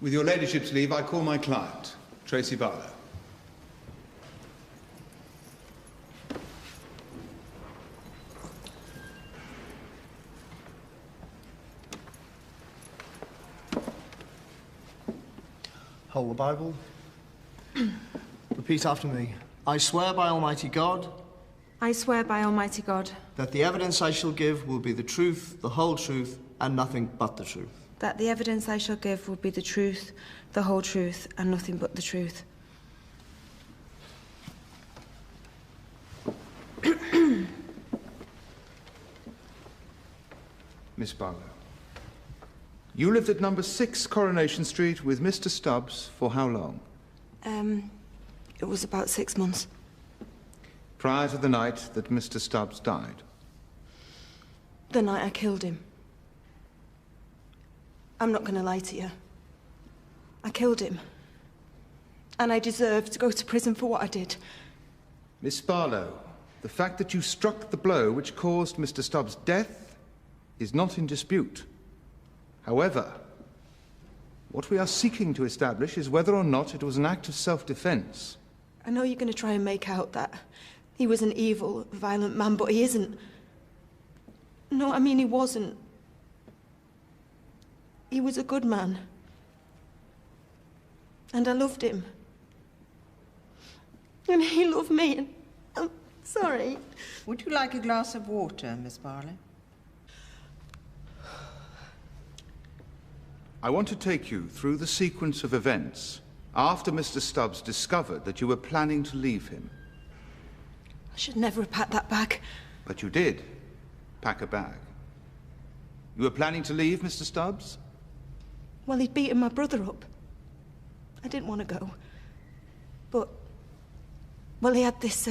With your ladyship's leave, I call my client, Tracy Barlow. Hold the Bible. Repeat after me. I swear by Almighty God. I swear by Almighty God. That the evidence I shall give will be the truth, the whole truth, and nothing but the truth. That the evidence I shall give will be the truth, the whole truth, and nothing but the truth. Miss Barlow, you lived at number 6 Coronation Street with Mr. Stubbs for how long? It was about 6 months. Prior to the night that Mr. Stubbs died? The night I killed him. I'm not going to lie to you. I killed him. And I deserve to go to prison for what I did. Miss Barlow, the fact that you struck the blow which caused Mr. Stubbs' death is not in dispute. However, what we are seeking to establish is whether or not it was an act of self-defense. I know you're going to try and make out that he was an evil, violent man, but he isn't. No, I mean, he wasn't. He was a good man. And I loved him. And he loved me, and I'm sorry. Would you like a glass of water, Miss Barlow? I want to take you through the sequence of events after Mr. Stubbs discovered that you were planning to leave him. I should never have packed that bag. But you did pack a bag. You were planning to leave, Mr. Stubbs? Well, he'd beaten my brother up. I didn't want to go. But, well, he had this,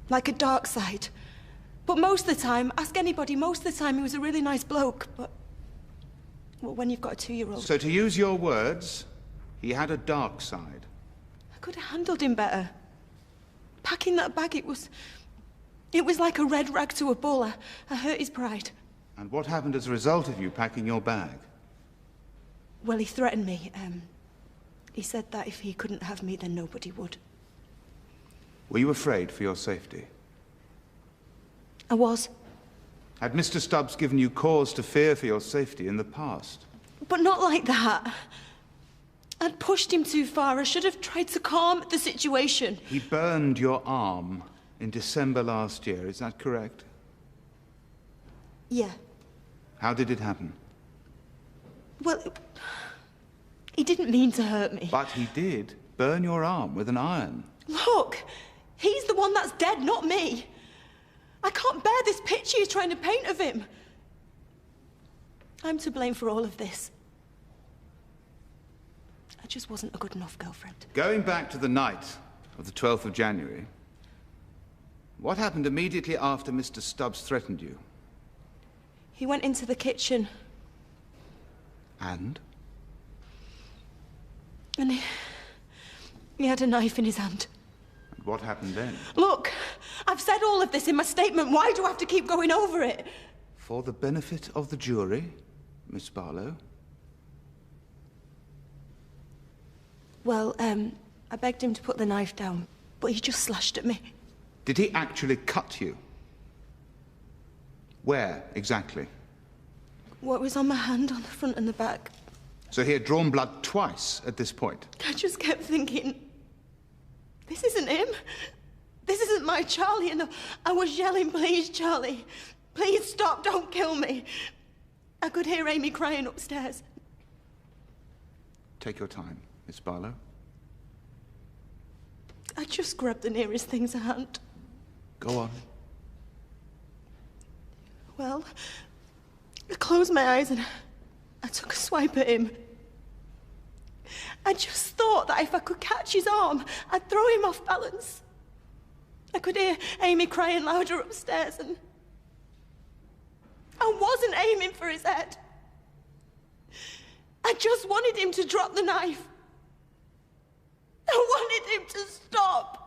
like a dark side. But most of the time, ask anybody, most of the time he was a really nice bloke, but, well, when you've got a 2-year-old... So to use your words, he had a dark side. I could have handled him better. Packing that bag, it was like a red rag to a bull. I hurt his pride. And what happened as a result of you packing your bag? Well, he threatened me. He said that if he couldn't have me, then nobody would. Were you afraid for your safety? I was. Had Mr. Stubbs given you cause to fear for your safety in the past? But not like that. I'd pushed him too far. I should have tried to calm the situation. He burned your arm in December last year, is that correct? Yeah. How did it happen? Well, he didn't mean to hurt me. But he did burn your arm with an iron. Look, he's the one that's dead, not me. I can't bear this picture you're trying to paint of him. I'm to blame for all of this. I just wasn't a good enough girlfriend. Going back to the night of the 12th of January, what happened immediately after Mr. Stubbs threatened you? He went into the kitchen. And? And he had a knife in his hand. And what happened then? Look, I've said all of this in my statement. Why do I have to keep going over it? For the benefit of the jury, Miss Barlow. Well, I begged him to put the knife down, but he just slashed at me. Did he actually cut you? Where, exactly? What was on my hand, on the front and the back. So he had drawn blood twice at this point? I just kept thinking, this isn't him. This isn't my Charlie. And I was yelling, please, Charlie, please stop, don't kill me. I could hear Amy crying upstairs. Take your time, Miss Barlow. I just grabbed the nearest thing to hand. Go on. Well, I closed my eyes and I took a swipe at him. I just thought that if I could catch his arm, I'd throw him off balance. I could hear Amy crying louder upstairs, and I wasn't aiming for his head. I just wanted him to drop the knife. I wanted him to stop.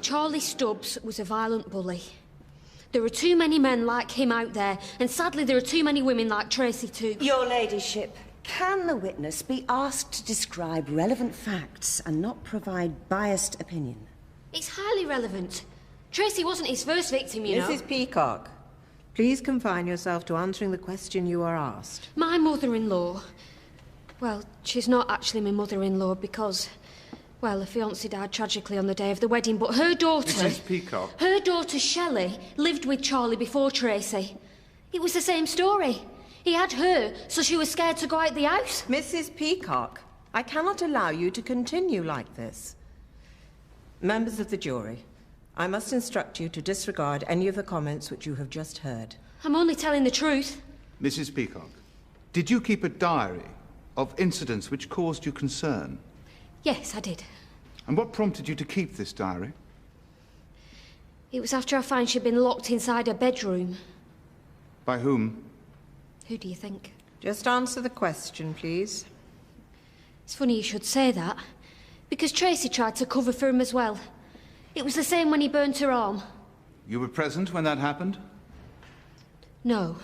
Charlie Stubbs was a violent bully. There are too many men like him out there, and sadly there are too many women like Tracy too. Your ladyship, can the witness be asked to describe relevant facts and not provide biased opinion? It's highly relevant. Tracy wasn't his first victim, you know. Mrs. Peacock, please confine yourself to answering the question you are asked. My mother-in-law... Well, she's not actually my mother-in-law because... Well, her fiancé died tragically on the day of the wedding, but her daughter... Mrs. Peacock. Her daughter, Shelley, lived with Charlie before Tracy. It was the same story. He had her, so she was scared to go out the house. Mrs. Peacock, I cannot allow you to continue like this. Members of the jury, I must instruct you to disregard any of the comments which you have just heard. I'm only telling the truth. Mrs. Peacock, did you keep a diary of incidents which caused you concern? Yes, I did. And what prompted you to keep this diary? It was after I found she'd been locked inside her bedroom. By whom? Who do you think? Just answer the question, please. It's funny you should say that, because Tracy tried to cover for him as well. It was the same when he burnt her arm. You were present when that happened? No,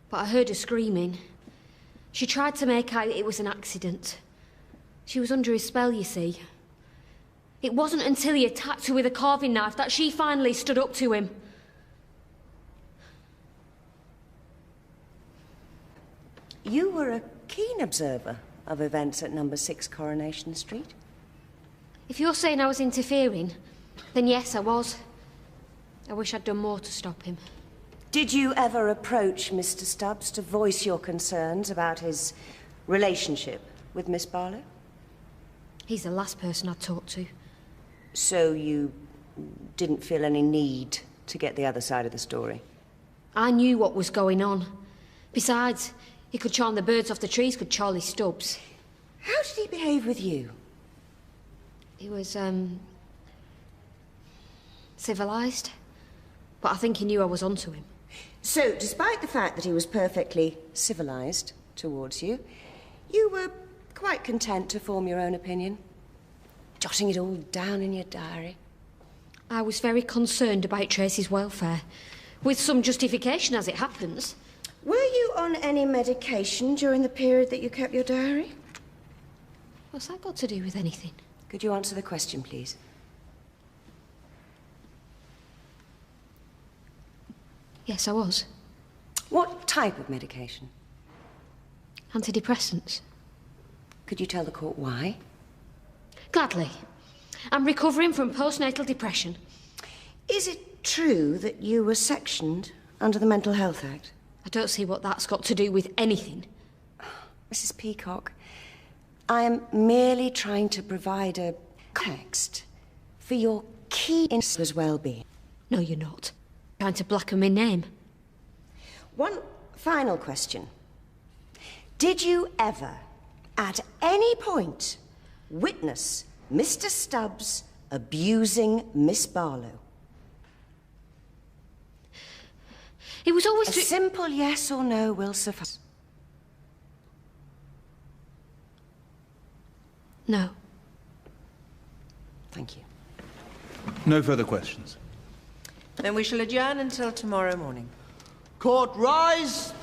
but I heard her screaming. She tried to make out it was an accident. She was under his spell, you see. It wasn't until he attacked her with a carving knife that she finally stood up to him. You were a keen observer of events at number 6 Coronation Street. If you're saying I was interfering, then yes, I was. I wish I'd done more to stop him. Did you ever approach Mr. Stubbs to voice your concerns about his relationship with Miss Barlow? He's the last person I'd talk to. So you didn't feel any need to get the other side of the story? I knew what was going on. Besides, he could charm the birds off the trees, could Charlie Stubbs. How did he behave with you? He was, civilised. But I think he knew I was onto him. So, despite the fact that he was perfectly civilised towards you, you were quite content to form your own opinion, jotting it all down in your diary? I was very concerned about Tracy's welfare, with some justification as it happens. Were you on any medication during the period that you kept your diary? What's that got to do with anything? Could you answer the question, please? Yes, I was. What type of medication? Antidepressants. Could you tell the court why? Gladly. I'm recovering from postnatal depression. Is it true that you were sectioned under the Mental Health Act? I don't see what that's got to do with anything. Mrs. Peacock, I am merely trying to provide a context for your key interests' well-being. No, you're not. Trying to blacken my name. One final question. Did you ever, at any point, witness Mr. Stubbs abusing Miss Barlow? It was always A too... simple yes or no will suffice. No. Thank you. No further questions. Then we shall adjourn until tomorrow morning. Court rise!